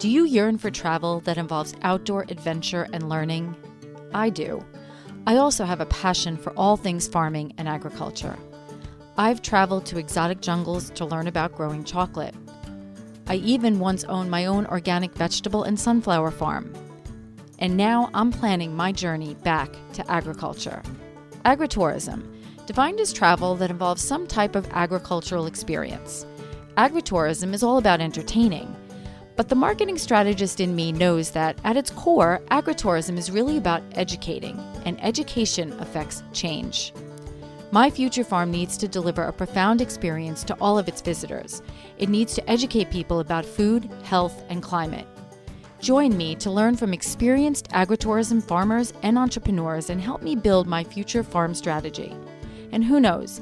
Do you yearn for travel that involves outdoor adventure and learning? I do. I also have a passion for all things farming and agriculture. I've traveled to exotic jungles to learn about growing chocolate. I even once owned my own organic vegetable and sunflower farm. And now I'm planning my journey back to agriculture. Agritourism, defined as travel that involves some type of agricultural experience. Agritourism is all about entertaining, but the marketing strategist in me knows that at its core, agritourism is really about educating, and education affects change. My future farm needs to deliver a profound experience to all of its visitors. It needs to educate people about food, health, and climate. Join me to learn from experienced agritourism farmers and entrepreneurs and help me build my future farm strategy. And who knows,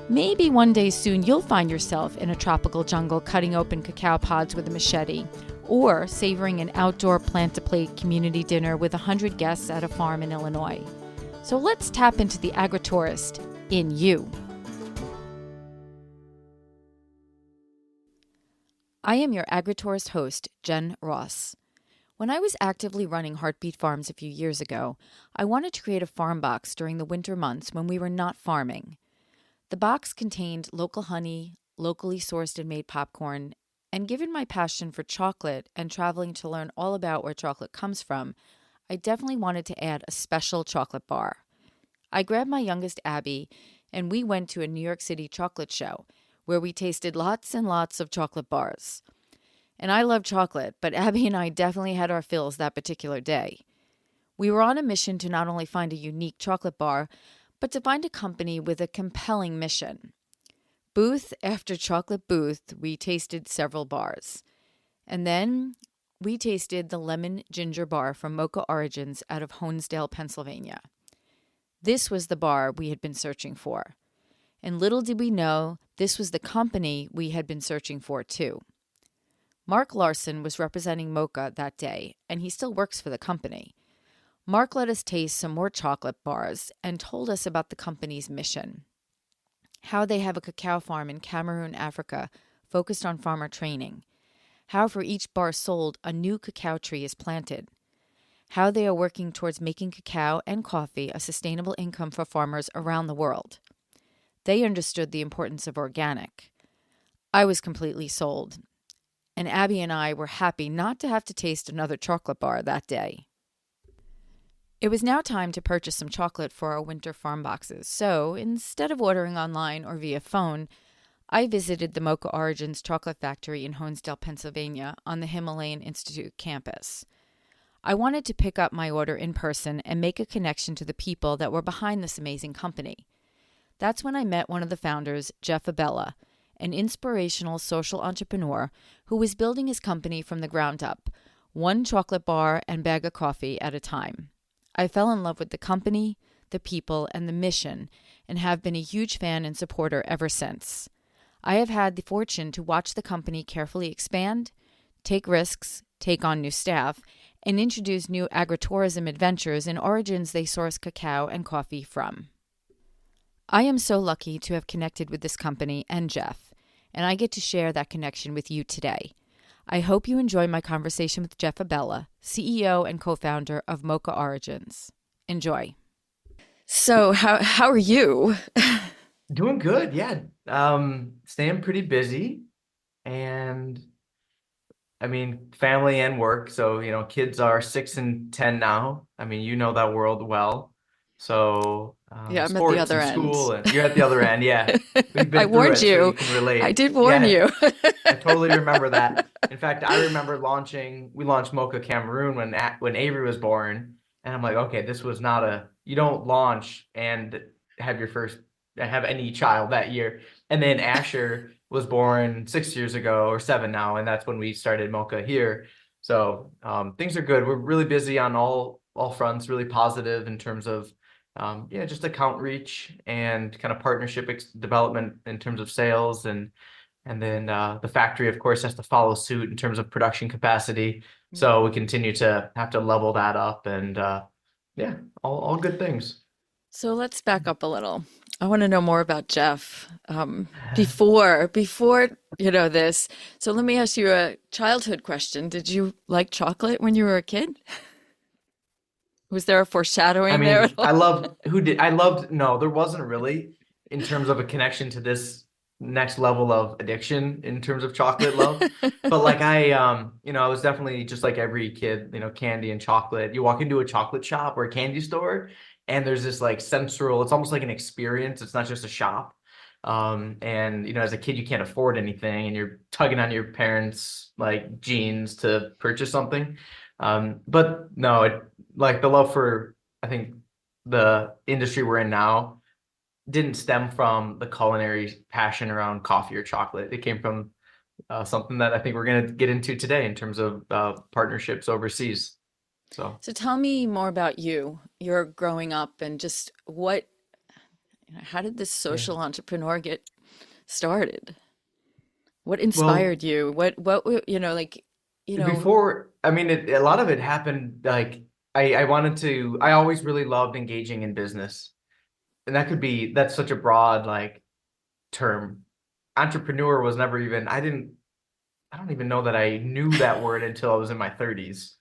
maybe one day soon you'll find yourself in a tropical jungle cutting open cacao pods with a machete, or savoring an outdoor plant-to-plate community dinner with 100 guests at a farm in Illinois. So let's tap into the Agri-Tourist in you. I am your Agri-Tourist host, Jen Ross. When I was actively running Heartbeat Farms a few years ago, I wanted to create a farm box during the winter months when we were not farming. The box contained local honey, locally sourced and made popcorn, and given my passion for chocolate and traveling to learn all about where chocolate comes from, I definitely wanted to add a special chocolate bar. I grabbed my youngest Abby, and we went to a New York City chocolate show, where we tasted lots and lots of chocolate bars. And I love chocolate, but Abby and I definitely had our fills that particular day. We were on a mission to not only find a unique chocolate bar, but to find a company with a compelling mission. Booth after chocolate booth, we tasted several bars. And then we tasted the lemon ginger bar from Moka Origins out of Honesdale, Pennsylvania. This was the bar we had been searching for. And little did we know, this was the company we had been searching for too. Mark Larson was representing Moka that day, and he still works for the company. Mark let us taste some more chocolate bars and told us about the company's mission. How they have a cacao farm in Cameroon, Africa, focused on farmer training. How for each bar sold, a new cacao tree is planted. How they are working towards making cacao and coffee a sustainable income for farmers around the world. They understood the importance of organic. I was completely sold, and Abby and I were happy not to have to taste another chocolate bar that day. It was now time to purchase some chocolate for our winter farm boxes, so instead of ordering online or via phone, I visited the Moka Origins chocolate factory in Honesdale, Pennsylvania on the Himalayan Institute campus. I wanted to pick up my order in person and make a connection to the people that were behind this amazing company. That's when I met one of the founders, Jeff Abella, an inspirational social entrepreneur who was building his company from the ground up, one chocolate bar and bag of coffee at a time. I fell in love with the company, the people, and the mission, and have been a huge fan and supporter ever since. I have had the fortune to watch the company carefully expand, take risks, take on new staff, and introduce new agritourism adventures in origins they source cacao and coffee from. I am so lucky to have connected with this company and Jeff, and I get to share that connection with you today. I hope you enjoy my conversation with Jeff Abella, CEO and co-founder of Moka Origins. Enjoy. So how are you? Doing good, yeah. Staying pretty busy, and I mean, family and work. So, kids are 6 and 10 now. I mean, you know that world well. So, Yeah, I'm at the sports other and end. school, and you're at the other end. Yeah, we've I been through warned it, so you. you can I relate. did warn Yeah, you. I totally remember that. In fact, I remember we launched Mocha Cameroon when Avery was born, and I'm like, okay, this was not you don't launch and have any child that year. And then Asher was born 6 years ago or 7 now, and that's when we started Mocha here. So things are good. We're really busy on all fronts, really positive in terms of just account reach and kind of partnership development in terms of sales, and then the factory, of course, has to follow suit in terms of production capacity. So we continue to have to level that up, and all good things. So let's back up a little. I want to know more about Jeff. Before this. So let me ask you a childhood question. Did you like chocolate when you were a kid? Was there a I foreshadowing there at mean, all? I loved, no, there wasn't really in terms of a connection to this next level of addiction in terms of chocolate love. But like I was definitely just like every kid, candy and chocolate. You walk into a chocolate shop or a candy store and there's this like sensual, it's almost like an experience. It's not just a shop. And as a kid, you can't afford anything and you're tugging on your parents' like jeans to purchase something. But no, like the love for, I think, the industry we're in now didn't stem from the culinary passion around coffee or chocolate. It came from something that I think we're going to get into today in terms of partnerships overseas. So, So tell me more about you. You're growing up and just how did this yeah. social entrepreneur get started? What Well, inspired you? before, I mean, a lot of it happened like I always really loved engaging in business. And that's such a broad like term. Entrepreneur was never even, I don't even know that I knew that word until I was in my 30s,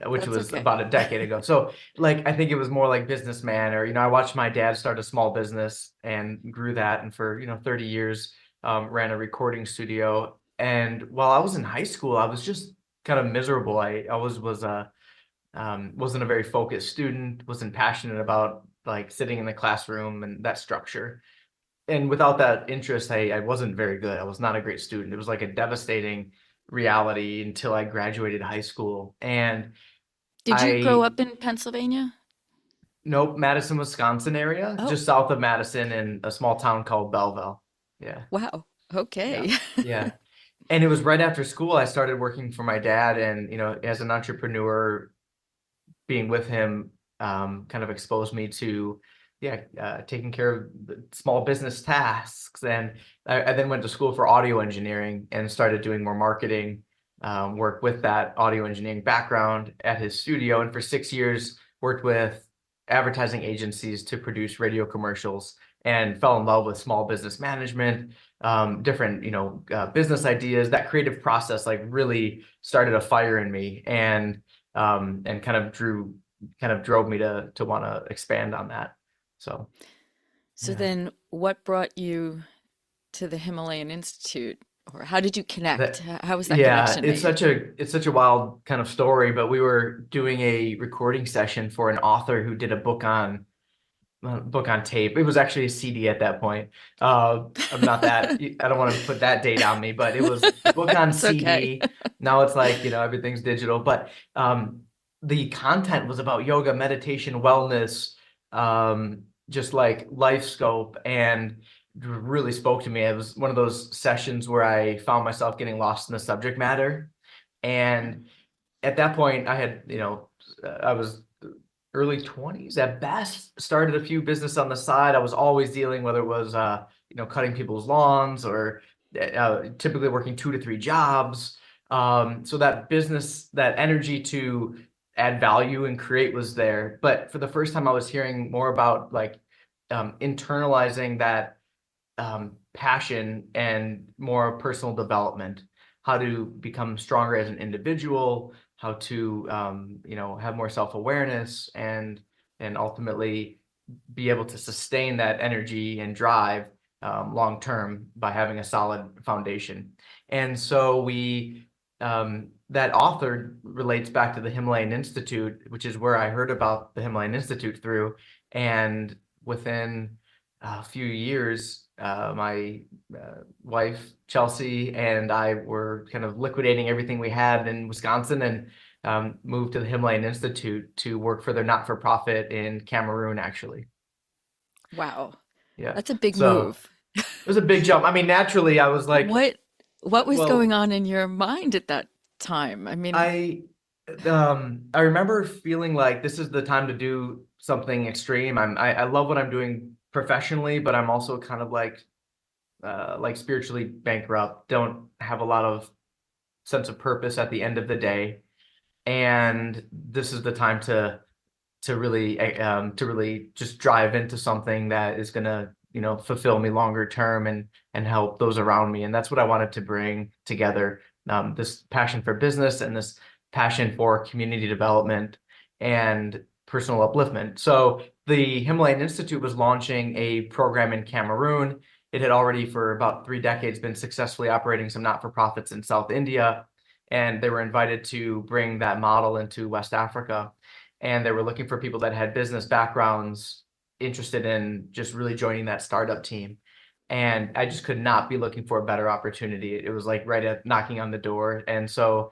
which That's was okay. about a decade ago. So, like, I think it was more like businessman, or, I watched my dad start a small business and grew that. And for, 30 years, ran a recording studio. And while I was in high school, I was just kind of miserable. I always wasn't a very focused student, wasn't passionate about like sitting in the classroom and that structure. And without that interest, I wasn't very good. I was not a great student. It was like a devastating reality until I graduated high school. And Did you grow I, up in Pennsylvania? nope, Madison, Wisconsin area, Oh, just south of Madison in a small town called Belleville. Yeah. wow. Yeah. Okay. Yeah. And it was right after school I started working for my dad. And, as an entrepreneur, being with him kind of exposed me to taking care of the small business tasks. And I then went to school for audio engineering and started doing more marketing work with that audio engineering background at his studio. And for 6 years worked with advertising agencies to produce radio commercials and fell in love with small business management, different business ideas. That creative process like really started a fire in me, and kind of drove me to want to expand on that. So So yeah, then what brought you to the Himalayan Institute? Or how did you connect? that How was that yeah, connection made? it's such a wild kind of story. But we were doing a recording session for an author who did a book on tape. It was actually a CD at that point. I'm not that, I don't want to put that date on me, but it was a book on It's okay. CD. Now it's like, everything's digital, but the content was about yoga, meditation, wellness, just like life scope, and really spoke to me. It was one of those sessions where I found myself getting lost in the subject matter. And at that point, I was early 20s at best, started a few business on the side. I was always dealing, whether it was cutting people's lawns or typically working 2 to 3 jobs. So that business, that energy to add value and create was there. But for the first time, I was hearing more about like internalizing that passion and more personal development, how to become stronger as an individual, how to have more self-awareness, and ultimately be able to sustain that energy and drive long term by having a solid foundation. And so that author relates back to the Himalayan Institute, which is where I heard about the Himalayan Institute through. And within a few years, my wife, Chelsea, and I were kind of liquidating everything we had in Wisconsin and moved to the Himalayan Institute to work for their not-for-profit in Cameroon, actually. Wow. Yeah. That's a big So move. it was a big jump. I mean, naturally, I was like, What what was going well, on in your mind at that time? I mean, I I remember feeling like this is the time to do something extreme. I love what I'm doing professionally, but I'm also kind of like spiritually bankrupt, don't have a lot of sense of purpose at the end of the day. And this is the time to really just drive into something that is gonna fulfill me longer term and help those around me. And that's what I wanted to bring together, this passion for business and this passion for community development and personal upliftment. So the Himalayan Institute was launching a program in Cameroon. It had already for about 3 decades been successfully operating some not-for-profits in South India, and they were invited to bring that model into West Africa. And they were looking for people that had business backgrounds interested in just really joining that startup team. And I just could not be looking for a better opportunity. It was like right at knocking on the door. And so,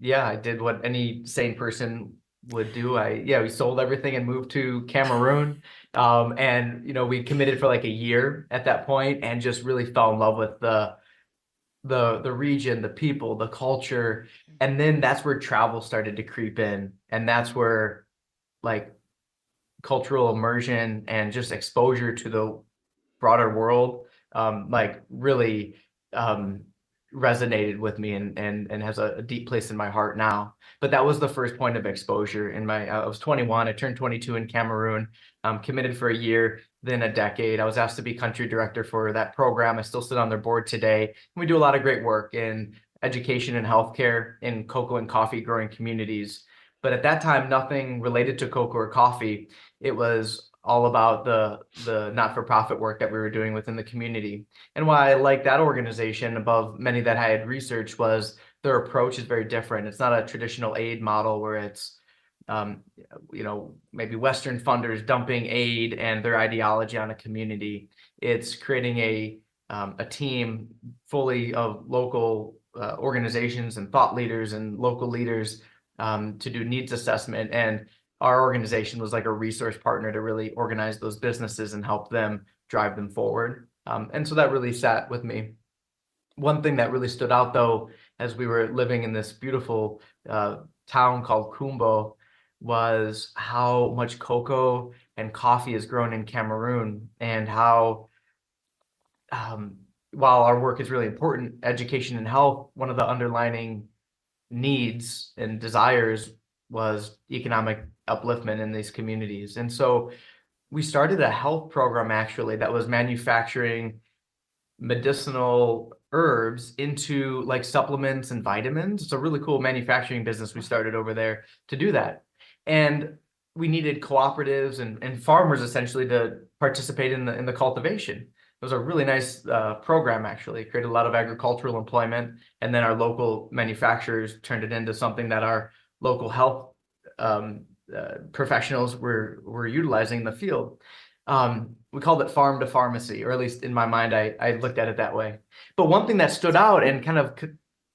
yeah, I did what any sane person would do. We sold everything and moved to Cameroon. And, we committed for like a year at that point and just really fell in love with the region, the people, the culture. And then that's where travel started to creep in. And that's where like cultural immersion and just exposure to the broader world like really resonated with me and has a deep place in my heart now. But that was the first point of exposure in I was 21, I turned 22 in Cameroon, committed for a year, then a decade. I was asked to be country director for that program. I still sit on their board today. We do a lot of great work in education and healthcare in cocoa and coffee growing communities. But at that time, nothing related to cocoa or coffee. It was all about the not-for-profit work that we were doing within the community. And why I like that organization above many that I had researched was their approach is very different. It's not a traditional aid model where it's maybe Western funders dumping aid and their ideology on a community. It's creating a team fully of local organizations and thought leaders and local leaders to do needs assessment. And our organization was like a resource partner to really organize those businesses and help them drive them forward. And so that really sat with me. One thing that really stood out, though, as we were living in this beautiful town called Kumbo, was how much cocoa and coffee is grown in Cameroon, and how, while our work is really important, education and health, one of the underlining needs and desires was economic upliftment in these communities. And so we started a health program actually that was manufacturing medicinal herbs into like supplements and vitamins. It's a really cool manufacturing business we started over there to do that. And we needed cooperatives and farmers essentially to participate in the cultivation. It was a really nice program, actually. It created a lot of agricultural employment, and then our local manufacturers turned it into something that our local health professionals were utilizing in the field. We called it farm to pharmacy, or at least in my mind, I looked at it that way. But one thing that stood out and kind of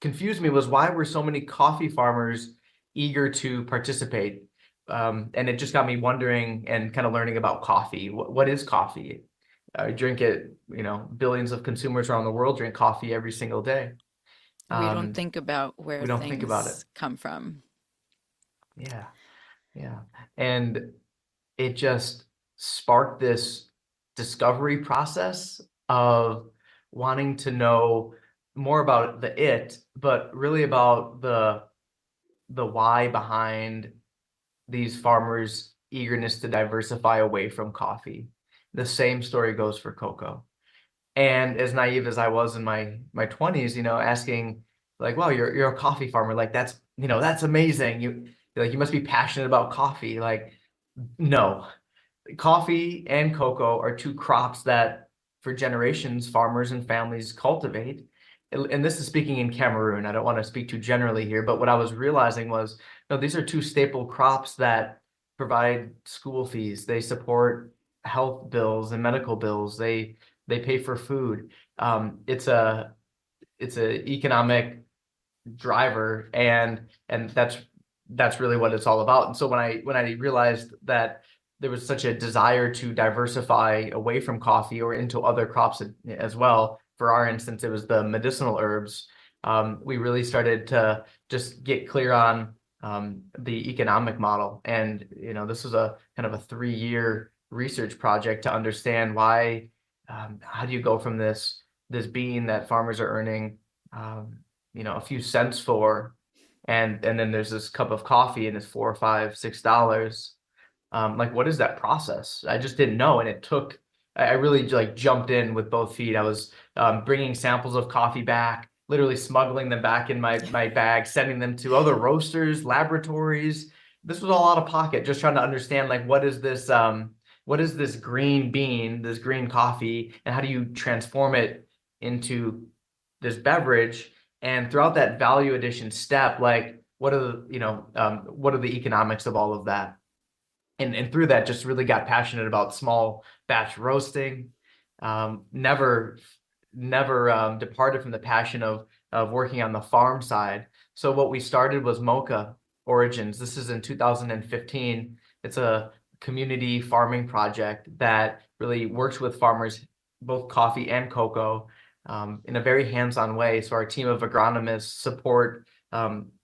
confused me was why were so many coffee farmers eager to participate? And it just got me wondering and kind of learning about coffee. What is coffee? I drink it, billions of consumers around the world drink coffee every single day. We don't think about where We don't think about it. things come from. Yeah, yeah. And it just sparked this discovery process of wanting to know more about but really about the why behind these farmers' eagerness to diversify away from coffee. The same story goes for cocoa. And as naive as I was in my 20s, asking like, "Wow, you're a coffee farmer. Like that's amazing. You must be passionate about coffee." Like, no. Coffee and cocoa are two crops that for generations farmers and families cultivate. And this is speaking in Cameroon. I don't want to speak too generally here, but what I was realizing was, no, these are two staple crops that provide school fees. They support health bills and medical bills. They pay for food. It's a economic driver, and that's really what it's all about. And so when I realized that there was such a desire to diversify away from coffee or into other crops as well. For our instance, it was the medicinal herbs. We really started to just get clear on the economic model. And, this was a kind of a 3-year research project to understand why, how do you go from this bean that farmers are earning, a few cents for, and then there's this cup of coffee and it's $4 or $5, $6. Like, what is that process? I just didn't know. And it took I really like jumped in with both feet. I was bringing samples of coffee back, literally smuggling them back in my bag, sending them to other roasters, laboratories. This was all out of pocket, just trying to understand like what is this green bean, this green coffee, and how do you transform it into this beverage? And throughout that value addition step, like what are what are the economics of all of that? And through that, just really got passionate about small batch roasting. Never departed from the passion of working on the farm side. So what we started was Moka Origins. This is in 2015. It's a community farming project that really works with farmers, both coffee and cocoa, in a very hands-on way. So our team of agronomists support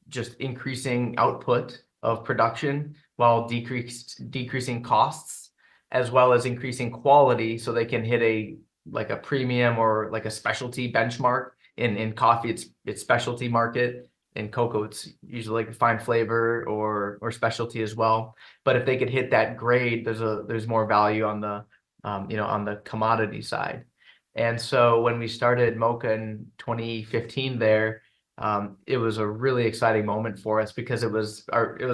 just increasing output of production while decreasing costs, as well as increasing quality, so they can hit a premium or like a specialty benchmark. In coffee, it's specialty market. In cocoa, it's usually like a fine flavor or specialty as well. But if they could hit that grade, there's more value on the on the commodity side. And so when we started Mocha in 2015 there, it was a really exciting moment for us because it was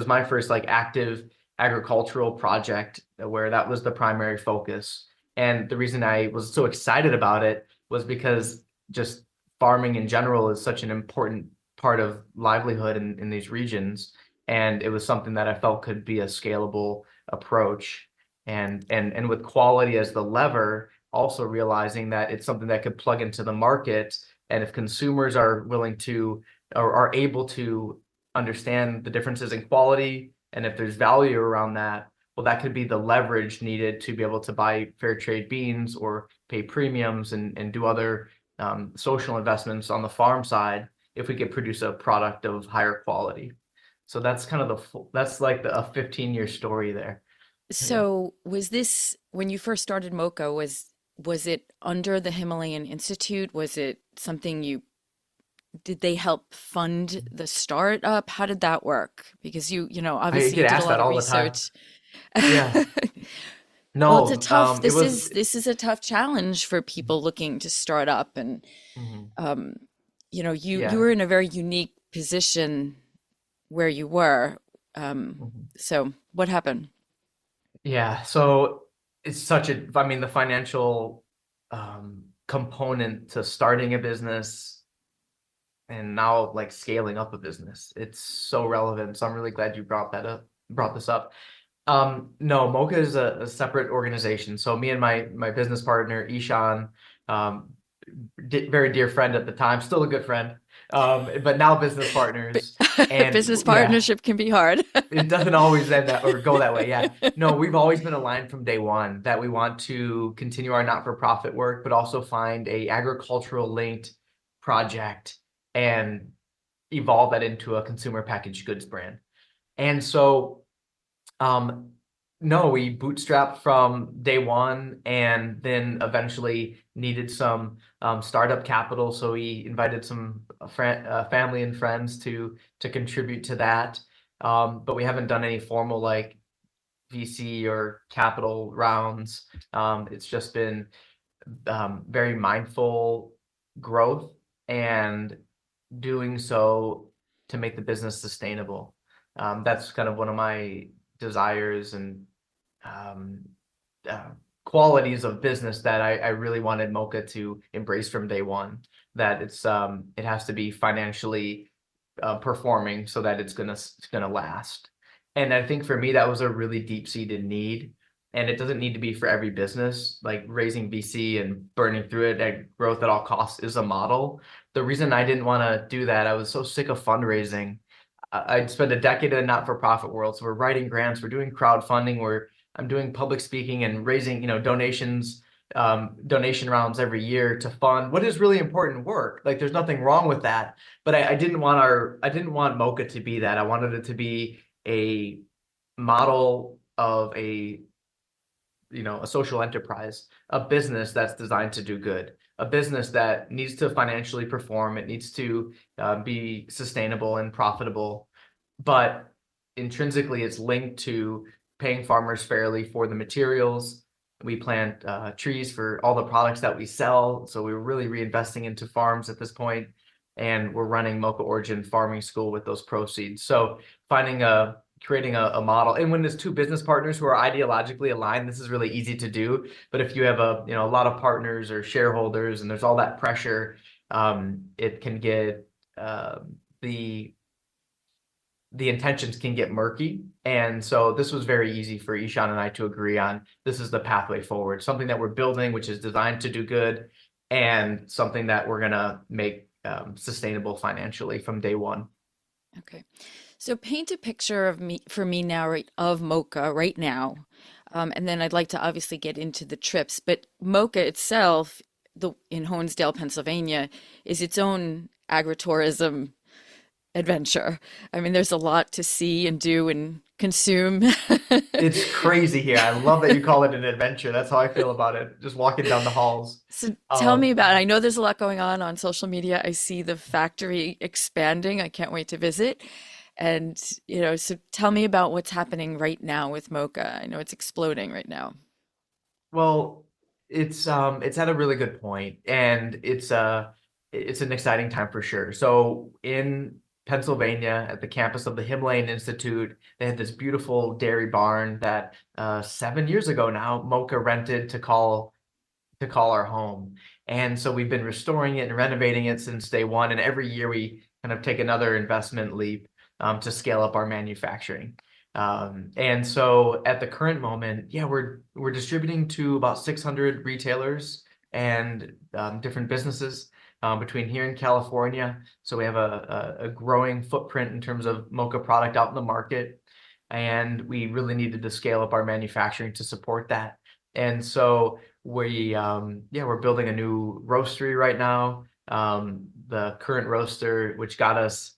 my first like active agricultural project where that was the primary focus. And the reason I was so excited about it was because just farming in general is such an important part of livelihood in these regions. And it was something that I felt could be a scalable approach. And with quality as the lever, also realizing that it's something that could plug into the market. And if consumers are willing to or are able to understand the differences in quality, and if there's value around that, well, that could be the leverage needed to be able to buy fair trade beans or pay premiums and do other social investments on the farm side if we could produce a product of higher quality. So that's kind of that's like a 15-year story there. Yeah. So was this when you first started Mocha, was it under the Himalayan Institute? Was it something did they help fund the startup? How did that work? Because you know, I obviously get you did a asked lot that of all the time. research. Yeah. Well, it's a No, tough, it was. this is a tough challenge for people looking to start up and Mhm. um, you know, you Yeah. were in a very unique position where you were. Um, Mhm. so what happened? Yeah, so it's such I mean, the financial component to starting a business and now like scaling up a business, it's so relevant. So I'm really glad you brought this up. No, Mocha is a separate organization. So me and my business partner, Ishan, um, very dear friend at the time, still a good friend, but now business partners. And Business yeah, partnership can be hard. it doesn't always end that or go that way. Yeah. No, we've always been aligned from day one that we want to continue our not-for-profit work, but also find a agricultural linked project and evolve that into a consumer packaged goods brand. And so um, no, we bootstrapped from day one and then eventually needed some startup capital. So we invited some family and friends to contribute to that. But we haven't done any formal like VC or capital rounds. It's just been very mindful growth and doing so to make the business sustainable. That's kind of one of my desires and um, uh, qualities of business that I really wanted Mocha to embrace from day one. That it has to be financially performing so that it's gonna last. And I think for me that was a really deep-seated need. And it doesn't need to be for every business. Like raising VC and burning through it at growth at all costs is a model. The reason I didn't want to do that, I was so sick of fundraising. I'd spent a decade in the not-for-profit world. So we're writing grants, we're doing crowdfunding, I'm doing public speaking and raising, donations, donation rounds every year to fund what is really important work. Like there's nothing wrong with that. But I didn't want Mocha to be that. I wanted it to be a model of a social enterprise, a business that's designed to do good, a business that needs to financially perform, it needs to be sustainable and profitable, but intrinsically it's linked to paying farmers fairly for the materials, We plant trees for all the products that we sell. So we're really reinvesting into farms at this point, and we're running Moka Origin Farming School with those proceeds. So creating a model, and when there's two business partners who are ideologically aligned, this is really easy to do. But if you have a lot of partners or shareholders, and there's all that pressure, it can get the intentions can get murky. And so this was very easy for Ishan and I to agree on. This is the pathway forward, something that we're building, which is designed to do good, and something that we're going to make sustainable financially from day one. Okay. So paint a picture of me for me now, right, of Mocha right now. And then I'd like to obviously get into the trips, but Mocha itself, in Honesdale, Pennsylvania, is its own agritourism adventure. I mean, there's a lot to see and do and consume. It's crazy here. I love that you call it an adventure. That's how I feel about it. Just walking down the halls. So tell me Um, about it. I know there's a lot going on social media. I see the factory expanding. I can't wait to visit. And, so tell me about what's happening right now with Mocha. I know it's exploding right now. Well, it's at a really good point, and it's an exciting time for sure. So in Pennsylvania, at the campus of the Himalayan Institute, they had this beautiful dairy barn that 7 years ago now, Mocha rented to call our home. And so we've been restoring it and renovating it since day one. And every year we kind of take another investment leap to scale up our manufacturing. And so at the current moment, yeah, we're distributing to about 600 retailers and different businesses between here in California. So we have a growing footprint in terms of Mocha product out in the market. And we really needed to scale up our manufacturing to support that. And so we're building a new roastery right now. The current roaster, which got us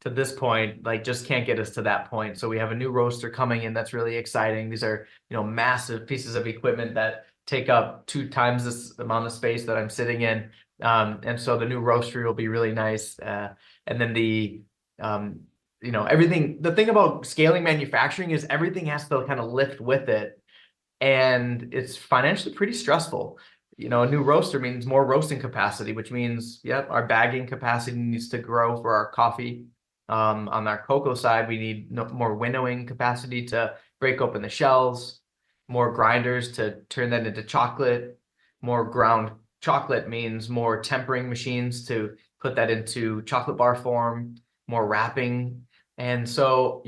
to this point, like just can't get us to that point. So we have a new roaster coming in that's really exciting. These are, massive pieces of equipment that take up 2 times this amount of space that I'm sitting in. And so the new roastery will be really nice. And then everything, the thing about scaling manufacturing is everything has to kind of lift with it, and it's financially pretty stressful. A new roaster means more roasting capacity, which means, yep, our bagging capacity needs to grow for our coffee. On our cocoa side, we need more winnowing capacity to break open the shells, more grinders to turn that into chocolate. More ground chocolate means more tempering machines to put that into chocolate bar form, more wrapping. And so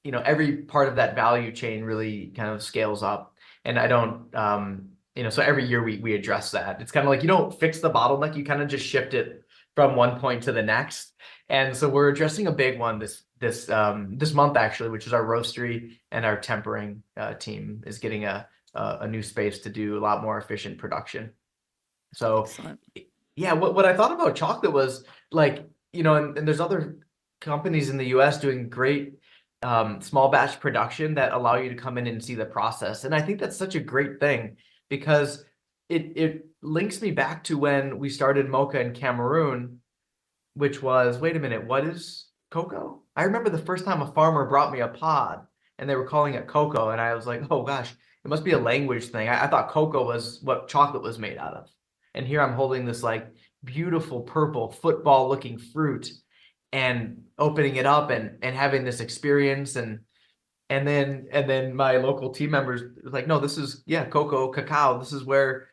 every part of that value chain really kind of scales up. And I don't, so every year we address that. It's kind of like you don't fix the bottleneck, you kind of just shift it from one point to the next. And so we're addressing a big one this month actually, which is our roastery, and our tempering team is getting a new space to do a lot more efficient production. So Excellent. yeah, what I thought about chocolate was like, and there's other companies in the US doing great small batch production that allow you to come in and see the process. And I think that's such a great thing, because it links me back to when we started Mocha in Cameroon, which was, wait a minute, what is cocoa? I remember the first time a farmer brought me a pod and they were calling it cocoa. And I was like, oh gosh, it must be a language thing. I thought cocoa was what chocolate was made out of. And here I'm holding this like beautiful purple football looking fruit and opening it up and having this experience. And then my local team members was like, no, this is, yeah, cocoa, cacao. This is where,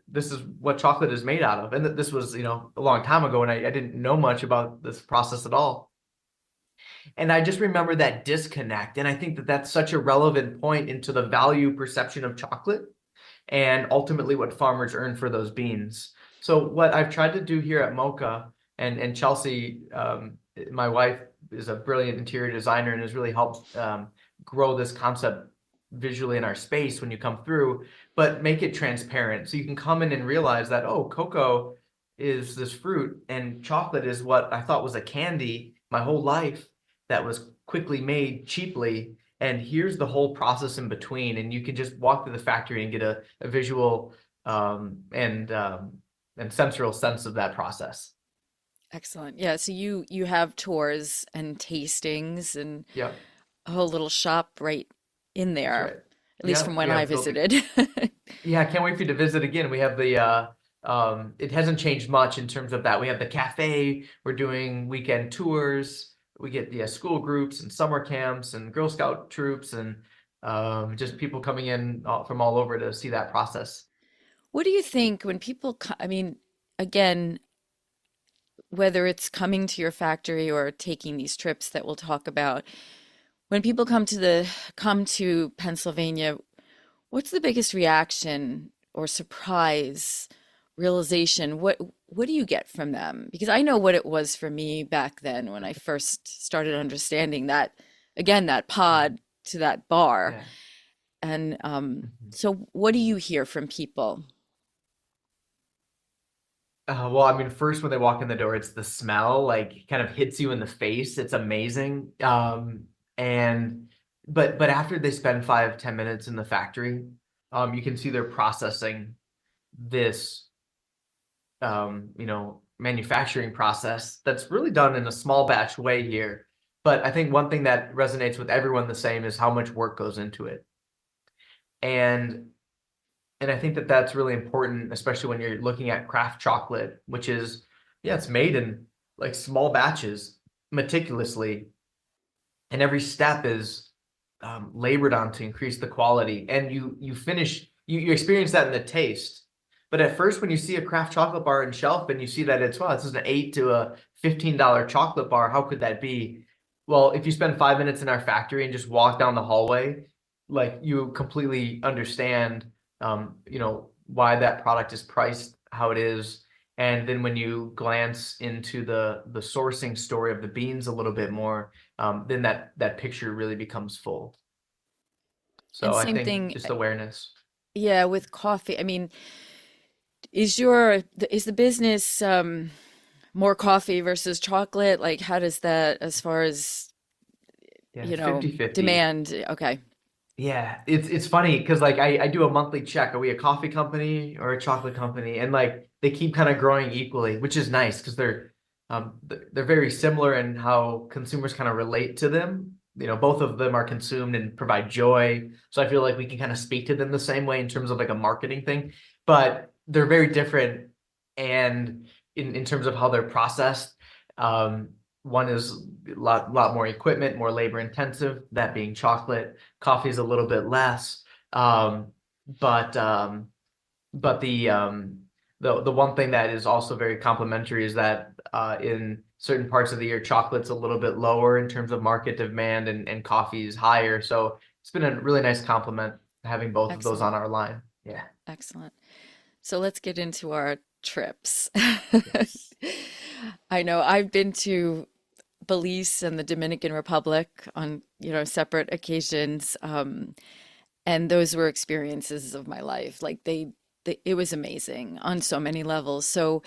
this is what chocolate is made out of. And this was, a long time ago, and I didn't know much about this process at all. And I just remember that disconnect. And I think that that's such a relevant point into the value perception of chocolate and ultimately what farmers earn for those beans. So what I've tried to do here at Mocha, and Chelsea, my wife, is a brilliant interior designer and has really helped grow this concept visually in our space when you come through, but make it transparent. So you can come in and realize that, oh, cocoa is this fruit and chocolate is what I thought was a candy my whole life that was quickly made cheaply. And here's the whole process in between. And you can just walk through the factory and get a visual and sensorial sense of that process. Excellent. Yeah, so you have tours and tastings and Yeah, a whole little shop right in that's there. right. at least Yeah, from we when I have the visited. yeah, I can't wait for you to visit again. We have the it hasn't changed much in terms of that. We have the cafe, we're doing weekend tours, we get the school groups and summer camps and Girl Scout troops and just people coming in from all over to see that process. What do you think when people, I mean, again, whether it's coming to your factory or taking these trips that we'll talk about, when people come to Pennsylvania, what's the biggest reaction or surprise realization? What do you get from them? Because I know what it was for me back then when I first started understanding that, again, that Mhm. pod to that bar. Yeah. And Mhm. so what do you hear from people? Well, I mean, first when they walk in the door, it's the smell, like kind of hits you in the face. It's amazing. And but after they spend 5, 10 minutes in the factory, you can see they're processing this manufacturing process that's really done in a small batch way here. But I think one thing that resonates with everyone the same is how much work goes into it. And I think that that's really important, especially when you're looking at craft chocolate, which is, yeah, it's made in like small batches, meticulously, and every step is labored on to increase the quality. And you experience that in the taste. But at first, when you see a craft chocolate bar on shelf and you see that it's, wow, this is an $8 to $15 chocolate bar, how could that be? Well, if you spend 5 minutes in our factory and just walk down the hallway, like you completely understand, why that product is priced how it is. And then when you glance into the sourcing story of the beans a little bit more, then that picture really becomes full. And So I same think thing, just awareness. yeah, with coffee. I mean, is the business more coffee versus chocolate? Like, how does that, as far as, Yeah, it's 50-50. demand? Okay, Yeah, it's funny because like I do a monthly check. Are we a coffee company or a chocolate company? And like they keep kind of growing equally, which is nice because they're very similar in how consumers kind of relate to them. Both of them are consumed and provide joy. So I feel like we can kind of speak to them the same way in terms of like a marketing thing, but they're very different and in terms of how they're processed. Um, One is a lot more equipment, more labor intensive, that being chocolate. Coffee is a little bit less. Um, but um, but the one thing that is also very complementary is that in certain parts of the year, chocolate's a little bit lower in terms of market demand, and coffee is higher. So it's been a really nice compliment having both of those excellent, on our line. Yeah. excellent. So let's get into our trips. Yes. I know I've been to Belize and the Dominican Republic on, separate occasions. And those were experiences of my life. Like it was amazing on so many levels. So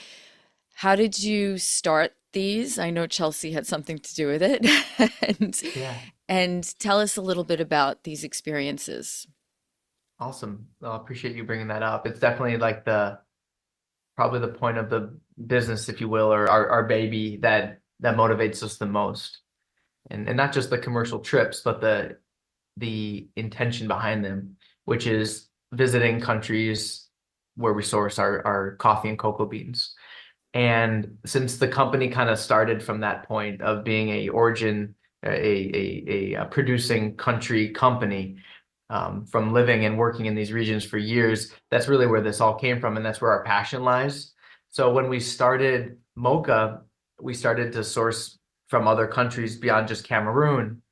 how did you start these? I know Chelsea had something to do with it. And Yeah. and tell us a little bit about these experiences. Awesome. Well, I appreciate you bringing that up. It's definitely like the probably the point of the business, if you will, or our baby that motivates us the most. And not just the commercial trips, but the intention behind them, which is visiting countries where we source our coffee and cocoa beans. And since the company kind of started from that point of being a producing country company, from living and working in these regions for years, that's really where this all came from, and that's where our passion lies. So when we started Mocha, we started to source from other countries beyond just Cameroon.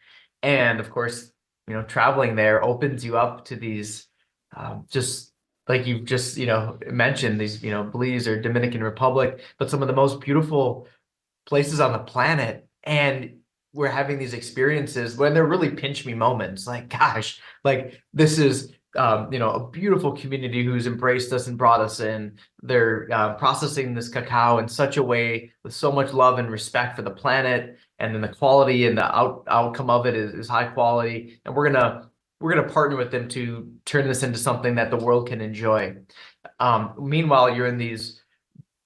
And of course, traveling there opens you up to these, just like you've just, mentioned, these, Belize or Dominican Republic, but some of the most beautiful places on the planet. And we're having these experiences when they're really pinch me moments. Like, gosh, like this is, a beautiful community who's embraced us and brought us in. They're processing this cacao in such a way with so much love and respect for the planet. And then the quality and the outcome of it is high quality. And we're gonna partner with them to turn this into something that the world can enjoy. Meanwhile, you're in these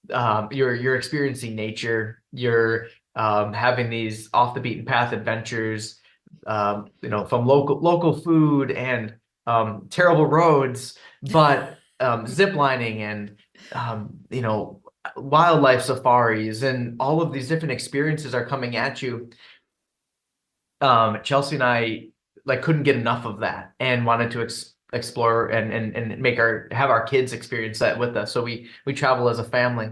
you're experiencing nature, you're having these off the beaten path adventures, from local food and terrible roads, but zip lining and wildlife safaris and all of these different experiences are coming at you. Chelsea and I like couldn't get enough of that and wanted to explore and make our have our kids experience that with us. So we travel as a family.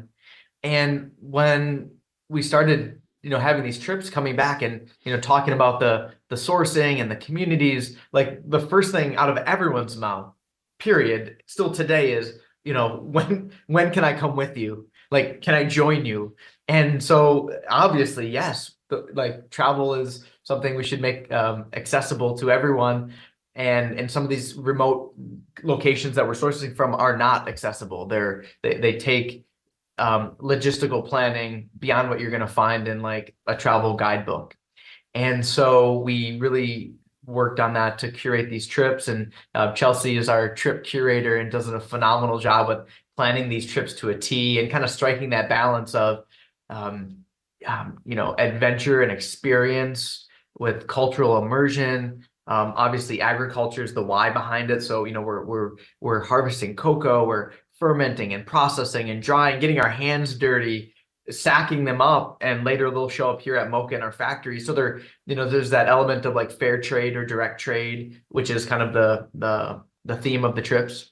And when we started, having these trips coming back and, talking about the sourcing and the communities, like the first thing out of everyone's mouth, period, still today is, when can I come with you? Like, can I join you? And so obviously, yes, like travel is something we should make accessible to everyone. And some of these remote locations that we're sourcing from are not accessible. They take logistical planning beyond what you're going to find in like a travel guidebook. And so we really worked on that to curate these trips. And Chelsea is our trip curator and does a phenomenal job with planning these trips to a T and kind of striking that balance of, adventure and experience with cultural immersion. Obviously, agriculture is the why behind it. So, we're harvesting cocoa, we're fermenting and processing and drying, getting our hands dirty, sacking them up, and later they'll show up here at Moka in our factory. So there's that element of like fair trade or direct trade, which is kind of the theme of the trips.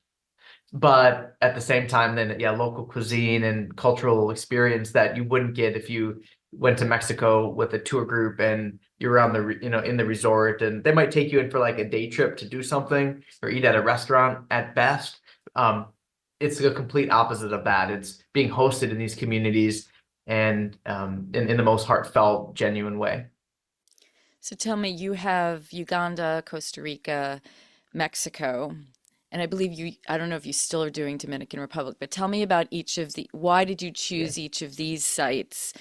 But at the same time, then yeah, local cuisine and cultural experience that you wouldn't get if you went to Mexico with a tour group and you're on the in the resort, and they might take you in for like a day trip to do something or eat at a restaurant at best. It's a complete opposite of that. It's being hosted in these communities and in the most heartfelt, genuine way. So tell me, you have Uganda, Costa Rica, Mexico, and I believe I don't know if you still are doing Dominican Republic, but tell me about each of why did you Yeah. choose each of these sites,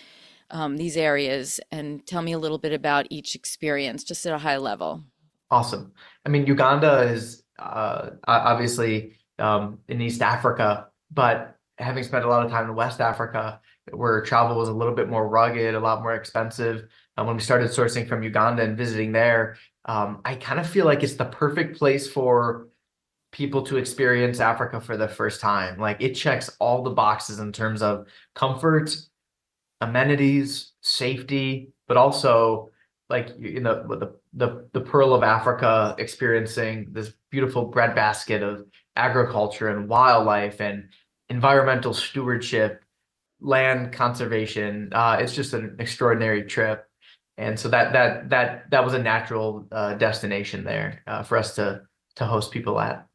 these areas, and tell me a little bit about each experience, just at a high level. Awesome. I mean, Uganda is obviously in East Africa, but having spent a lot of time in West Africa, where travel was a little bit more rugged, a lot more expensive, when we started sourcing from Uganda and visiting there, I kind of feel like it's the perfect place for people to experience Africa for the first time. Like it checks all the boxes in terms of comfort, amenities, safety, but also like the Pearl of Africa, experiencing this beautiful breadbasket of agriculture and wildlife and environmental stewardship, land conservation. It's just an extraordinary trip. And so that was a natural destination there for us to host people at.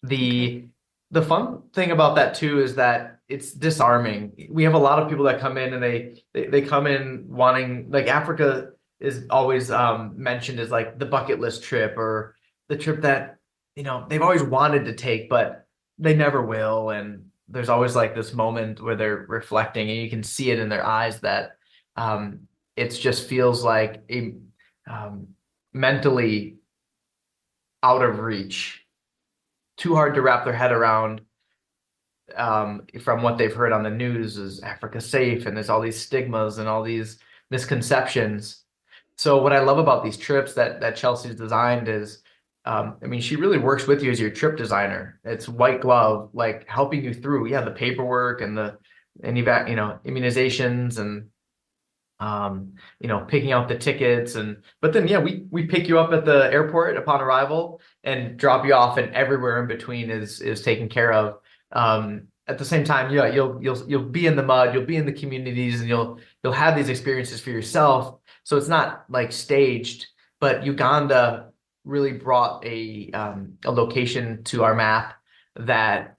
Okay. The fun thing about that too is that it's disarming. We have a lot of people that come in and they come in wanting, like, Africa is always mentioned as like the bucket list trip or the trip that they've always wanted to take, but they never will. And there's always like this moment where they're reflecting and you can see it in their eyes that um, it just feels like a mentally out of reach, too hard to wrap their head around, from what they've heard on the news. Is Africa safe? And there's all these stigmas and all these misconceptions. So what I love about these trips that Chelsea's designed is, I mean, she really works with you as your trip designer. It's white glove, like helping you through, yeah, the paperwork and immunizations and picking out the tickets. And but then yeah, we pick you up at the airport upon arrival and drop you off, and everywhere in between is taken care of. At the same time, yeah, you'll be in the mud, you'll be in the communities, and you'll have these experiences for yourself. So it's not like staged, but Uganda really brought a location to our map that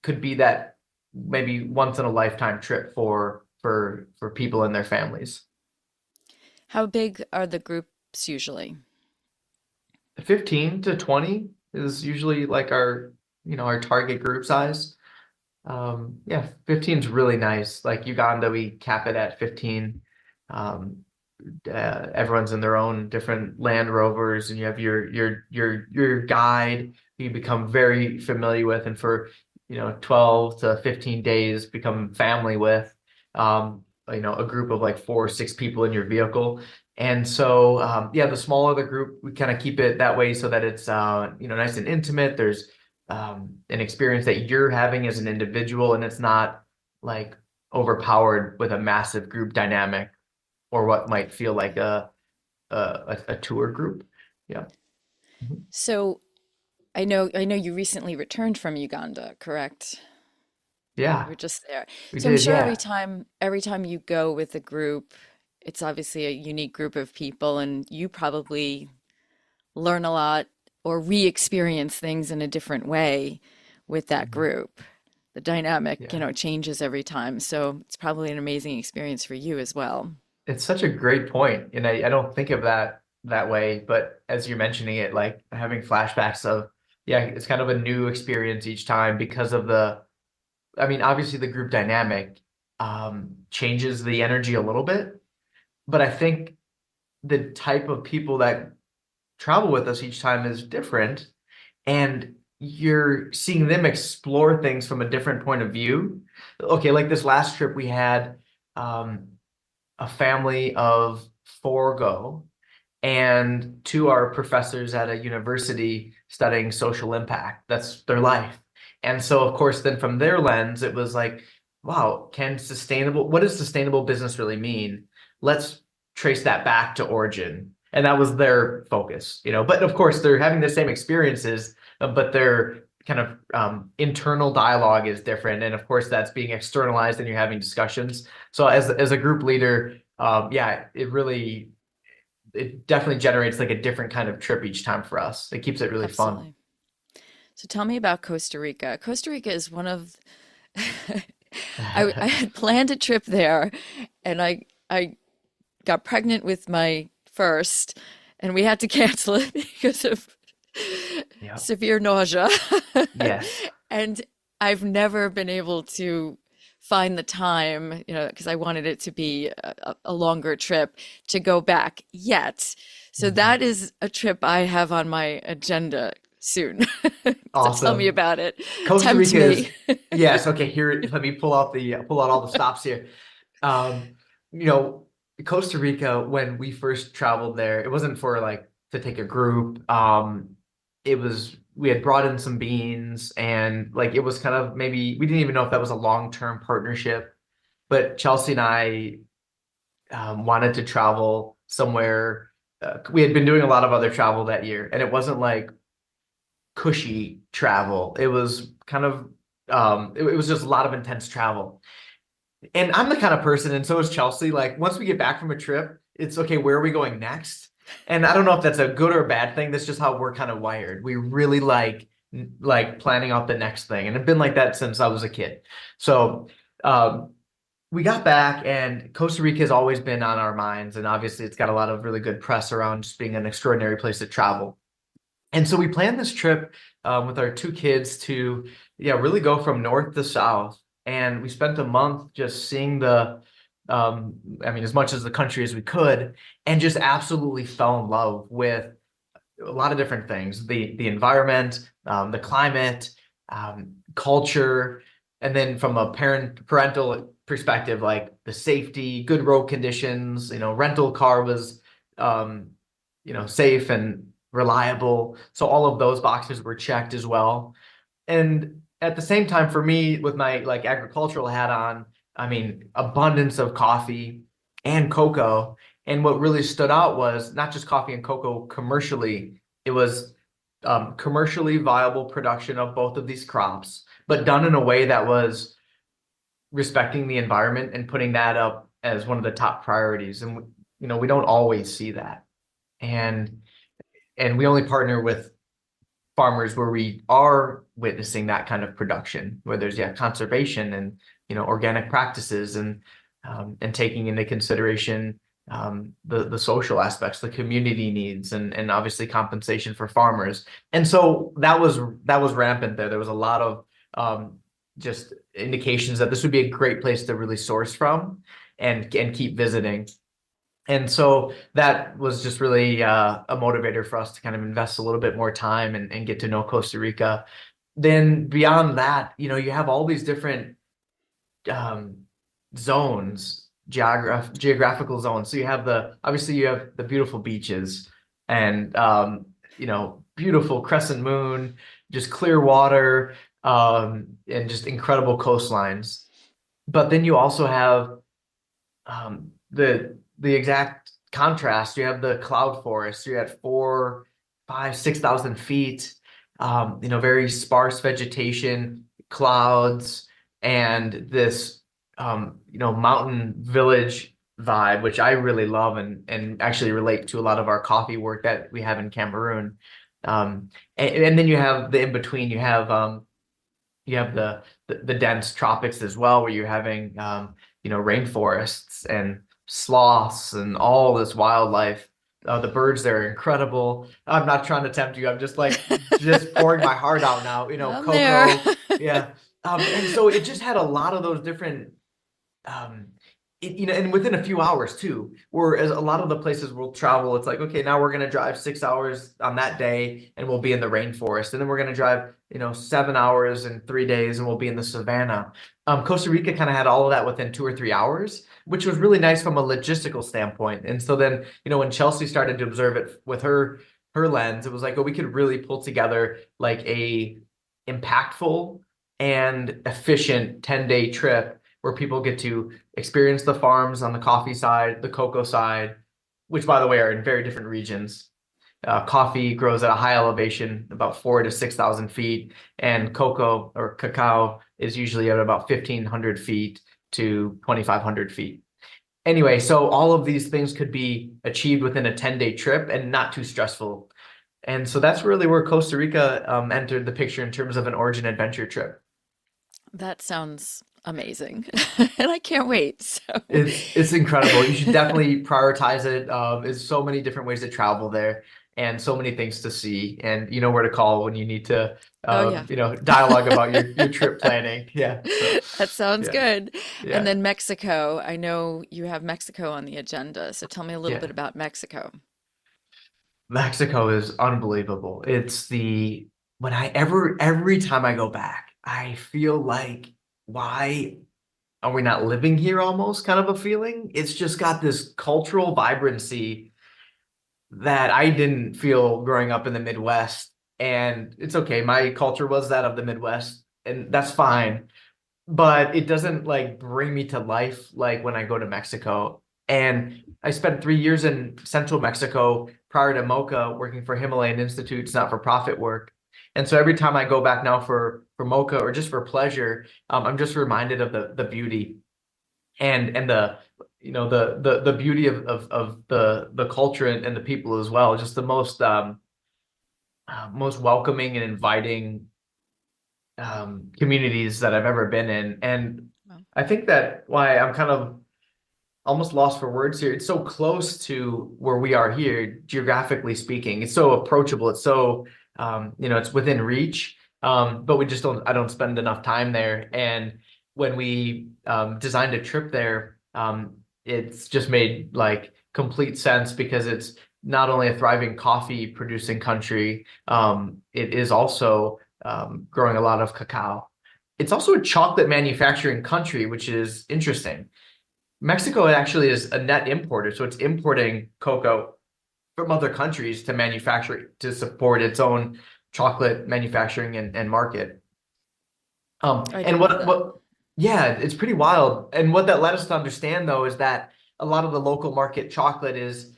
could be that maybe once in a lifetime trip for people and their families. How big are the groups usually? 15 to 20 is usually like our target group size. Yeah, 15 is really nice. Like Uganda, we cap it at 15. Um, Everyone's in their own different Land Rovers, and you have your guide who you become very familiar with, and for 12 to 15 days become family with. a group of like 4 or 6 people in your vehicle. And so, yeah, the smaller the group, we kind of keep it that way so that it's, nice and intimate. There's an experience that you're having as an individual, and it's not like overpowered with a massive group dynamic or what might feel like a tour group. Yeah. Mhm. So I know you recently returned from Uganda, correct? You Yeah, were just there. we So I'm did. sure every Yeah. time you go with a group, it's obviously a unique group of people and you probably learn a lot or re-experience things in a different way with that Mhm. group. The dynamic, Yeah. changes every time. So it's probably an amazing experience for you as well. It's such a great point, and I don't think of that way. But as you're mentioning it, like having flashbacks of, yeah, it's kind of a new experience each time because of I mean, obviously the group dynamic changes the energy a little bit, but I think the type of people that travel with us each time is different, and you're seeing them explore things from a different point of view. Okay, like this last trip we had um, a family of 4 go, and 2 are professors at a university studying social impact. That's their life. And so, of course, then from their lens, it was like, wow, what does sustainable business really mean? Let's trace that back to origin. And that was their focus. But of course, they're having the same experiences, but their kind of internal dialogue is different. And of course, that's being externalized and you're having discussions. So as a group leader, yeah, it definitely generates like a different kind of trip each time for us. It keeps it really fun. Absolutely. So tell me about Costa Rica. Costa Rica is one of I had planned a trip there and I got pregnant with my first and we had to cancel it because of Yeah. severe nausea. Yes. And I've never been able to find the time, because I wanted it to be a longer trip to go back yet. So that Mhm. is a trip I have on my agenda soon. So tell me Awesome. about it. Costa Tempt Rica me. is, yes. Okay. Here, let me pull out all the stops here. Um, you know, Costa Rica, when we first traveled there, it wasn't for like to take a group. We had brought in some beans, and like it was kind of, maybe we didn't even know if that was a long-term partnership, but Chelsea and I wanted to travel somewhere. We had been doing a lot of other travel that year, and it wasn't like cushy travel. It was kind of it was just a lot of intense travel. And I'm the kind of person, and so is Chelsea. Like once we get back from a trip, it's okay, where are we going next? And I don't know if that's a good or a bad thing. That's just how we're kind of wired. We really like planning out the next thing, and it's been like that since I was a kid. So um, we got back, and Costa Rica has always been on our minds, and obviously it's got a lot of really good press around just being an extraordinary place to travel. And so we planned this trip with our 2 kids to, yeah, really go from north to south. And we spent a month just seeing I mean, as much as the country as we could, and just absolutely fell in love with a lot of different things: the environment, the climate, culture, and then from a parental perspective, like the safety, good road conditions. Rental car was um, safe and reliable. So all of those boxes were checked as well. And at the same time, for me, with my like agricultural hat on, I mean, abundance of coffee and cocoa. And what really stood out was not just coffee and cocoa commercially, it was commercially viable production of both of these crops, but done in a way that was respecting the environment and putting that up as one of the top priorities. And we don't always see that. And we only partner with farmers where we are witnessing that kind of production, where there's, yeah, conservation and organic practices, and taking into consideration the social aspects, the community needs, and obviously compensation for farmers. And so that was rampant there. There was a lot of just indications that this would be a great place to really source from and keep visiting. And so that was just really a motivator for us to kind of invest a little bit more time and get to know Costa Rica. Then beyond that, you have all these different um, zones geographical zones. So you have obviously you have the beautiful beaches and beautiful crescent moon, just clear water, and just incredible coastlines. But then you also have the exact contrast. You have the cloud forest. You're at 4, 5, 6,000 feet. Very sparse vegetation, clouds, and this mountain village vibe, which I really love and actually relate to a lot of our coffee work that we have in Cameroon. And then you have the in between. You have the dense tropics as well, where you're having rainforests and sloths and all this wildlife. The birds there are incredible. I'm not trying to tempt you. I'm just pouring my heart out now. I'm there. Cocoa, yeah. And so it just had a lot of those different um and within a few hours too, whereas a lot of the places we'll travel, it's like, okay, now we're going to drive 6 hours on that day and we'll be in the rainforest, and then we're going to drive 7 hours in 3 days and we'll be in the savannah. Costa Rica kind of had all of that within 2 or 3 hours, which was really nice from a logistical standpoint. And so then when Chelsea started to observe it with her lens, it was like, oh, we could really pull together like a impactful and efficient 10-day trip where people get to experience the farms on the coffee side, the cocoa side, which, by the way, are in very different regions. Coffee grows at a high elevation, about 4 to 6,000 feet, and cocoa or cacao is usually at about 1,500 feet to 2,500 feet. Anyway, so all of these things could be achieved within a 10-day trip and not too stressful. And so that's really where Costa Rica entered the picture in terms of an origin adventure trip. That sounds amazing. And I can't wait. So, It's incredible. You should definitely prioritize it. There's so many different ways to travel there and so many things to see. And you know where to call when you need to, oh yeah. dialogue about your trip planning. Yeah. So, That sounds yeah. good. And Yeah. then Mexico. I know you have Mexico on the agenda. So tell me a little bit Yeah. about Mexico. Mexico is unbelievable. Every time I go back, I feel like, why are we not living here, almost kind of a feeling? It's just got this cultural vibrancy that I didn't feel growing up in the Midwest. And it's okay. My culture was that of the Midwest, and that's fine. But it doesn't like bring me to life like when I go to Mexico. And I spent 3 years in central Mexico prior to Moka working for Himalayan Institute's not-for-profit work. And so every time I go back now for Moka or just for pleasure, I'm just reminded of the beauty and the beauty of the culture and the people as well. Just the most welcoming and inviting communities that I've ever been in. And Wow. I think that why I'm kind of almost lost for words here. It's so close to where we are here, geographically speaking. It's so approachable. It's so it's within reach. But I don't spend enough time there. And when we designed a trip there, it's just made like complete sense because it's not only a thriving coffee producing country, it is also growing a lot of cacao. It's also a chocolate manufacturing country, which is interesting. Mexico actually is a net importer, so it's importing cocoa from other countries to manufacture to support its own chocolate manufacturing and market. I And didn't know that. yeah, it's pretty wild. And what that led us to understand, though, is that a lot of the local market chocolate is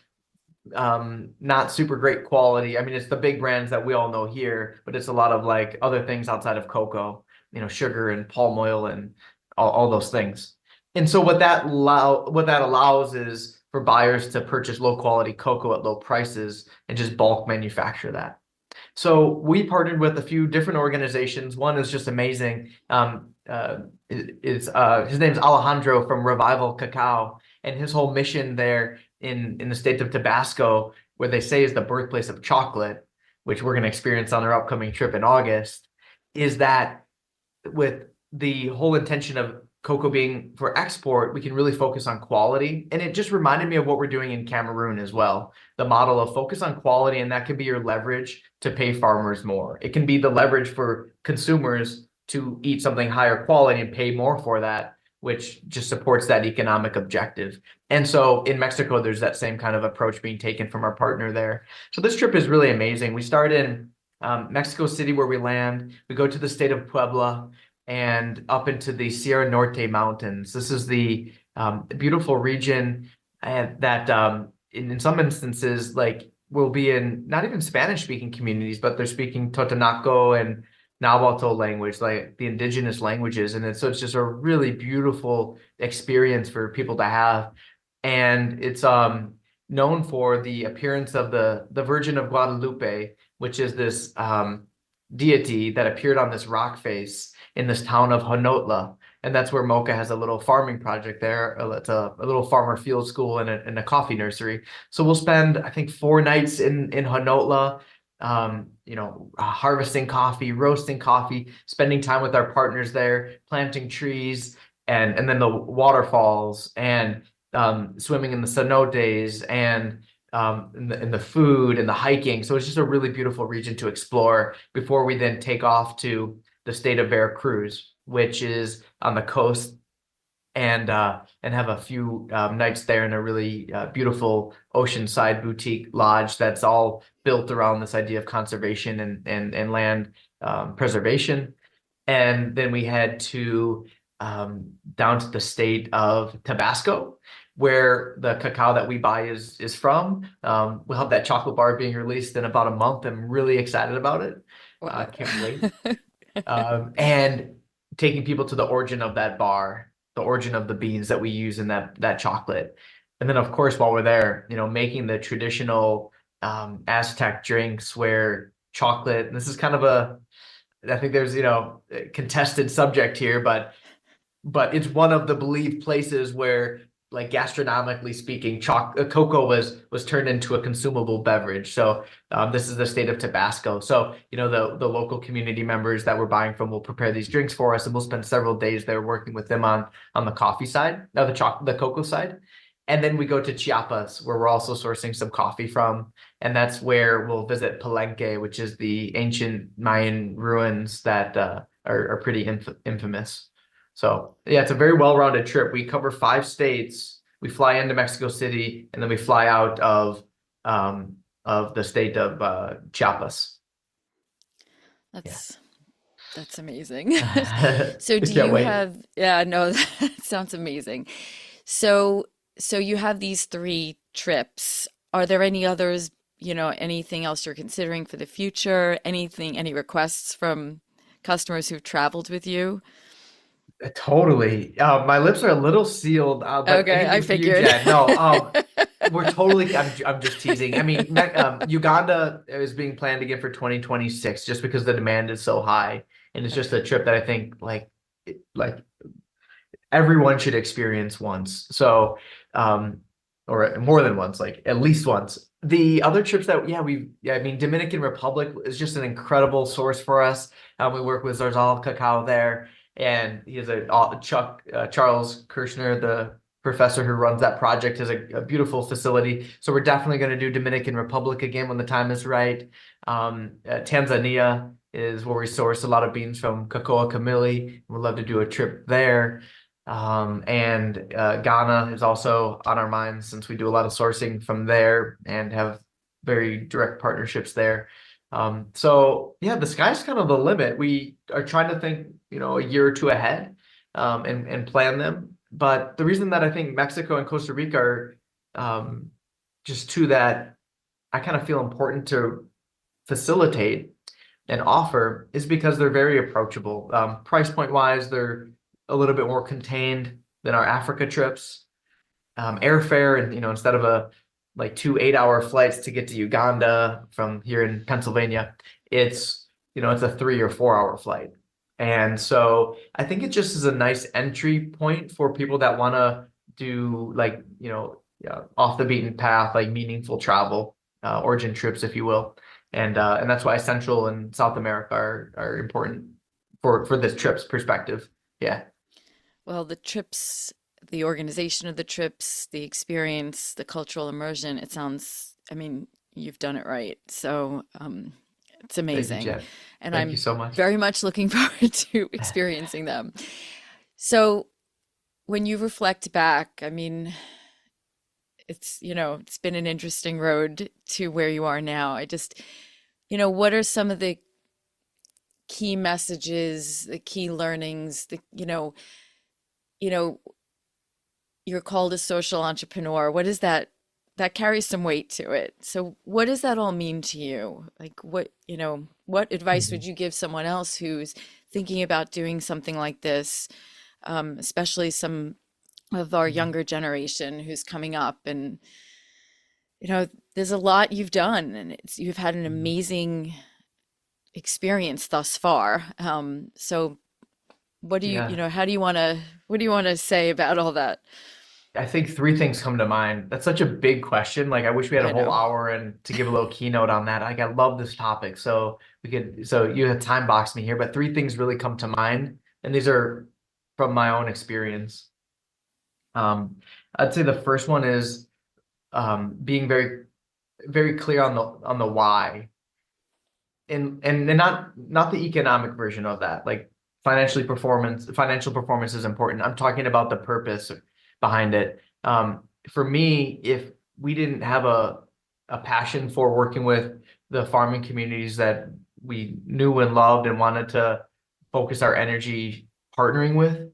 not super great quality. I mean, it's the big brands that we all know here, but it's a lot of like other things outside of cocoa, sugar and palm oil and all those things. And so what that allows is for buyers to purchase low quality cocoa at low prices and just bulk manufacture that. So we partnered with a few different organizations. One is just amazing. His name's Alejandro from Revival Cacao, and his whole mission there in the state of Tabasco, where they say is the birthplace of chocolate, which we're going to experience on our upcoming trip in August, is that with the whole intention of cocoa being for export, we can really focus on quality. And it just reminded me of what we're doing in Cameroon as well. The model of focus on quality, and that can be your leverage to pay farmers more. It can be the leverage for consumers to eat something higher quality and pay more for that which just supports that economic objective. And so in Mexico, there's that same kind of approach being taken from our partner there. So this trip is really amazing. We start in Mexico City, where we land. We go to the state of Puebla and up into the Sierra Norte Mountains. This is the beautiful region that in some instances, like will be in not even Spanish speaking communities, but they're speaking Totonaco and Nahuatl language, like the indigenous languages. And so it's just a really beautiful experience for people to have. And it's known for the appearance of the Virgin of Guadalupe, which is this deity that appeared on this rock face in this town of Honotla. And that's where Moka has a little farming project there. It's a little farmer field school and a coffee nursery. So we'll spend, I think, 4 nights in Honotla, harvesting coffee, roasting coffee, spending time with our partners there, planting trees, and then the waterfalls, and swimming in the cenotes, and in the food and the hiking. So it's just a really beautiful region to explore before we then take off to the state of Veracruz, which is on the coast, and have a few nights there in a really beautiful oceanside boutique lodge that's all built around this idea of conservation and land preservation. And then we head to down to the state of Tabasco, where the cacao that we buy is from. We'll have that chocolate bar being released in about a month. I'm really excited about it. Wow. Can't wait. And taking people to the origin of that bar, the origin of the beans that we use in that chocolate. And then, of course, while we're there, making the traditional Aztec drinks where chocolate, and this is kind of I think there's, a contested subject here, but it's one of the believed places where, like, gastronomically speaking, cocoa was turned into a consumable beverage. So this is the state of Tabasco. So the local community members that we're buying from will prepare these drinks for us, and we'll spend several days there working with them on the coffee side, the cocoa side. And then we go to Chiapas, where we're also sourcing some coffee from, and that's where we'll visit Palenque, which is the ancient Mayan ruins that are pretty infamous. So yeah, it's a very well-rounded trip. We cover 5 states. We fly into Mexico City, and then we fly out of the state of Chiapas. That's amazing. Yeah. So I do can't you wait. have, yeah, no, that sounds amazing. So you have these 3 trips. Are there any others, anything else you're considering for the future? Any requests from customers who've traveled with you? Totally. My lips are a little sealed, but Okay, I anything for you, figured. Jen. No, we're totally. I'm just teasing. I mean, Uganda is being planned again for 2026, just because the demand is so high, and it's just a Okay. trip that I think like everyone should experience once. So, or more than once, like at least once. The other trips that, I mean, Dominican Republic is just an incredible source for us. We work with Zarzal Cacao there, and he has Charles Kirshner, the professor who runs that project, has a beautiful facility. So we're definitely going to do Dominican Republic again when the time is right. Tanzania is where we source a lot of beans from Cocoa Camili. We'd love to do a trip there. And Ghana is also on our minds, since we do a lot of sourcing from there and have very direct partnerships there. So yeah, the sky's kind of the limit. We are trying to think, a year or two ahead, and plan them. But the reason that I think Mexico and Costa Rica are just two that I kind of feel important to facilitate and offer is because they're very approachable. Price point wise, they're a little bit more contained than our Africa trips. Airfare, and instead of like 2 8-hour flights to get to Uganda from here in Pennsylvania, it's a 3 or 4 hour flight. And so I think it just is a nice entry point for people that want to do, like, off the beaten path, like meaningful travel, origin trips, if you will. And that's why Central and South America are important for this trip's perspective. Yeah. Well, the organization of the trips, the experience, the cultural immersion, I mean, you've done it right. So, it's Thank you, amazing. Jen. And Thank you I'm so much. very much looking forward to experiencing them. So, when you reflect back, I mean, it's been an interesting road to where you are now. What are some of the key messages, the key learnings, you know, you're called a social entrepreneur. What is that? That carries some weight to it. So what does that all mean to you? Like what advice would Mhm. you give someone else who's thinking about doing something like this, especially some of our Mhm. younger generation who's coming up and there's a lot you've done and you've had an Mhm. amazing experience thus far. So what do Yeah. how do you want to, what do you want to say about all that? I think three things come to mind. That's such a big question. Like I wish we had a I whole know. hour and to give a little keynote on that. Like I love this topic. So you have time boxed me here, but three things really come to mind, and these are from my own experience. I'd say the first one is being very, very clear on the why, and not the economic version of that. Like financial performance is important. I'm talking about the purpose behind it. For me, if we didn't have a passion for working with the farming communities that we knew and loved and wanted to focus our energy partnering with,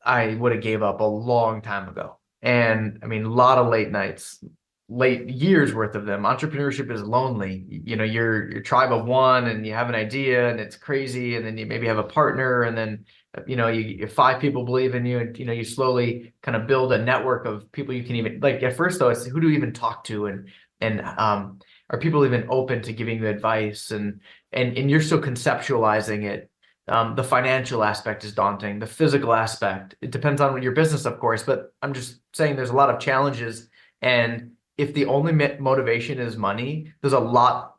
I would have gave up a long time ago. And I mean, a lot of late nights, late years worth of them. Entrepreneurship is lonely. You're tribe of one and you have an idea and it's crazy. And then you maybe have a partner and then, five people believe in you and, you slowly kind of build a network of people you can even like at first though, it's who do you even talk to and are people even open to giving you advice and you're still conceptualizing it. The financial aspect is daunting. The physical aspect, it depends on your business, of course, but I'm just saying there's a lot of challenges. And if the only motivation is money, there's a lot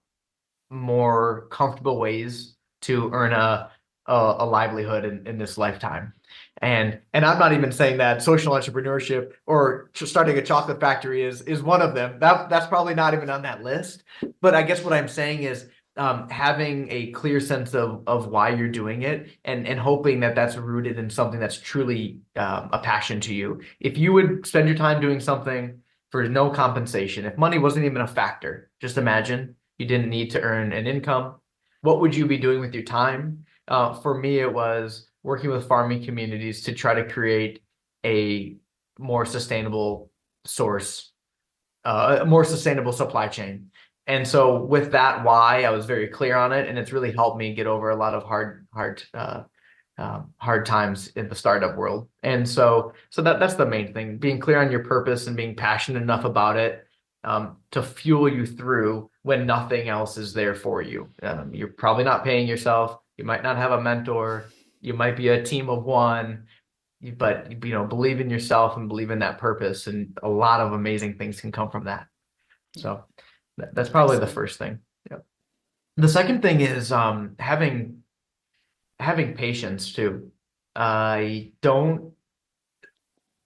more comfortable ways to earn a livelihood in this lifetime. And I'm not even saying that social entrepreneurship or starting a chocolate factory is one of them. That's probably not even on that list. But I guess what I'm saying is having a clear sense of why you're doing it and hoping that that's rooted in something that's truly a passion to you. If you would spend your time doing something for no compensation, if money wasn't even a factor, just imagine you didn't need to earn an income. What would you be doing with your time? For me, it was working with farming communities to try to create a more sustainable source, a more sustainable supply chain. And so with that why, I was very clear on it, and it's really helped me get over a lot of hard times in the startup world. And so that's the main thing: being clear on your purpose and being passionate enough about it to fuel you through when nothing else is there for you. You're probably not paying yourself. You might not have a mentor. You might be a team of one, but believe in yourself and believe in that purpose, and a lot of amazing things can come from that. Yeah, So that's probably the excellent. first thing. Yeah. The second thing is having patience too. I don't,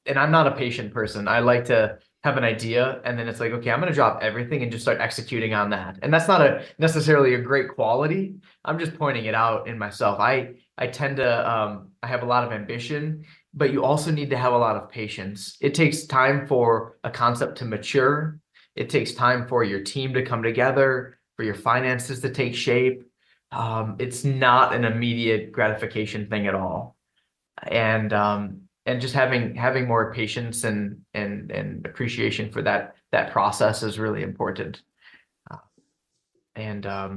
and I'm not a patient person. I like to have an idea and then it's like, okay, I'm going to drop everything and just start executing on that. And that's not necessarily a great quality. I'm just pointing it out in myself. I tend to, I have a lot of ambition, but you also need to have a lot of patience. It takes time for a concept to mature. It takes time for your team to come together, for your finances to take shape. It's not an immediate gratification thing at all. And just having more patience and appreciation for that process is really important. Uh, and I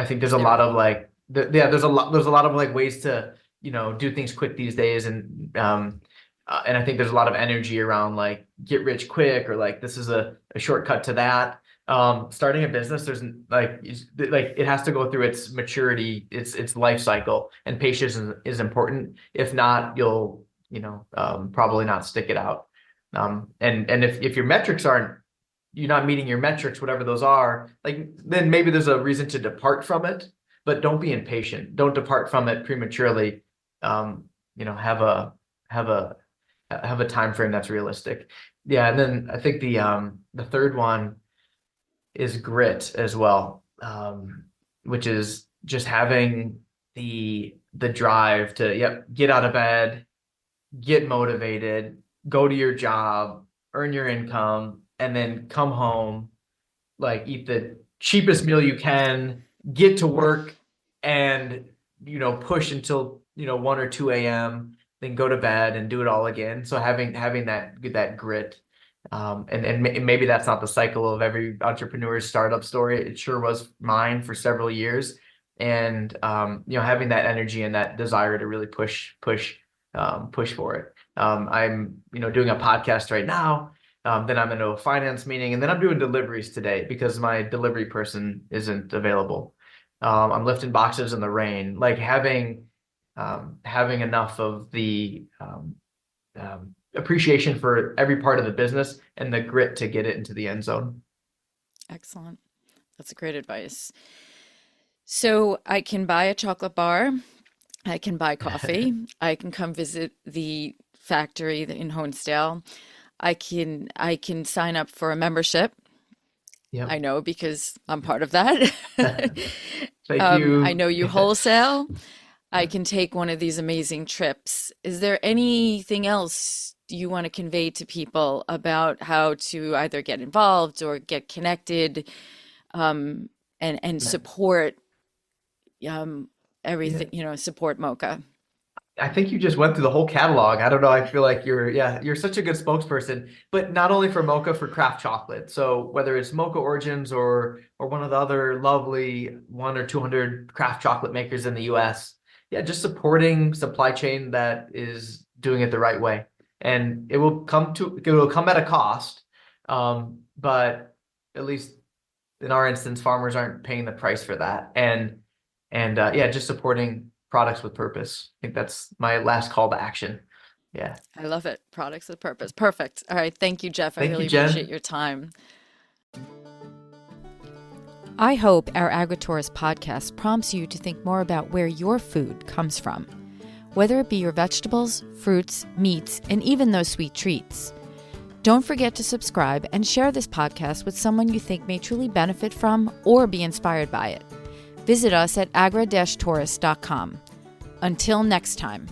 think there's a Yeah. lot of like yeah, there's a lot of like ways to do things quick these days, and I think there's a lot of energy around like get rich quick or like this is a shortcut to that. Starting a business, there's like it has to go through its maturity, its life cycle, and patience is important. If not, you'll probably not stick it out. And if your metrics aren't you're not meeting your metrics, whatever those are, like then maybe there's a reason to depart from it, but don't be impatient. Don't depart from it prematurely. Um, have a time frame that's realistic. Yeah, and then I think the third one is grit as well, which is just having the the drive to, get out of bed, get motivated, go to your job, earn your income, and then come home, like eat the cheapest meal you can, get to work and, push until, 1 or 2 a.m., then go to bed and do it all again. So having that grit. And maybe that's not the cycle of every entrepreneur's startup story. It sure was mine for several years. And having that energy and that desire to really push for it. I'm doing a podcast right now. Then I'm into a finance meeting, and then I'm doing deliveries today because my delivery person isn't available. I'm lifting boxes in the rain, like having enough of the appreciation for every part of the business and the grit to get it into the end zone. Excellent. That's great advice. So I can buy a chocolate bar. I can buy coffee. I can come visit the factory in Honesdale. I can sign up for a membership. Yep. I know because I'm part of that. Thank you. I know you wholesale. I can take one of these amazing trips. Is there anything else you want to convey to people about how to either get involved or get connected, and support everything, support Moka? I think you just went through the whole catalog. I don't know. I feel like you're such a good spokesperson, but not only for Moka, for craft chocolate. So whether it's Moka Origins or one of the other lovely 100 or 200 craft chocolate makers in the US, just supporting supply chain that is doing it the right way. And it will come at a cost. But at least in our instance, farmers aren't paying the price for that. And just supporting products with purpose. I think that's my last call to action. Yeah. I love it. Products with purpose. Perfect. All right. Thank you, Jeff. I really appreciate your time. I hope our Agri-Tourist podcast prompts you to think more about where your food comes from, whether it be your vegetables, fruits, meats, and even those sweet treats. Don't forget to subscribe and share this podcast with someone you think may truly benefit from or be inspired by it. Visit us at agri-tourist.com. Until next time.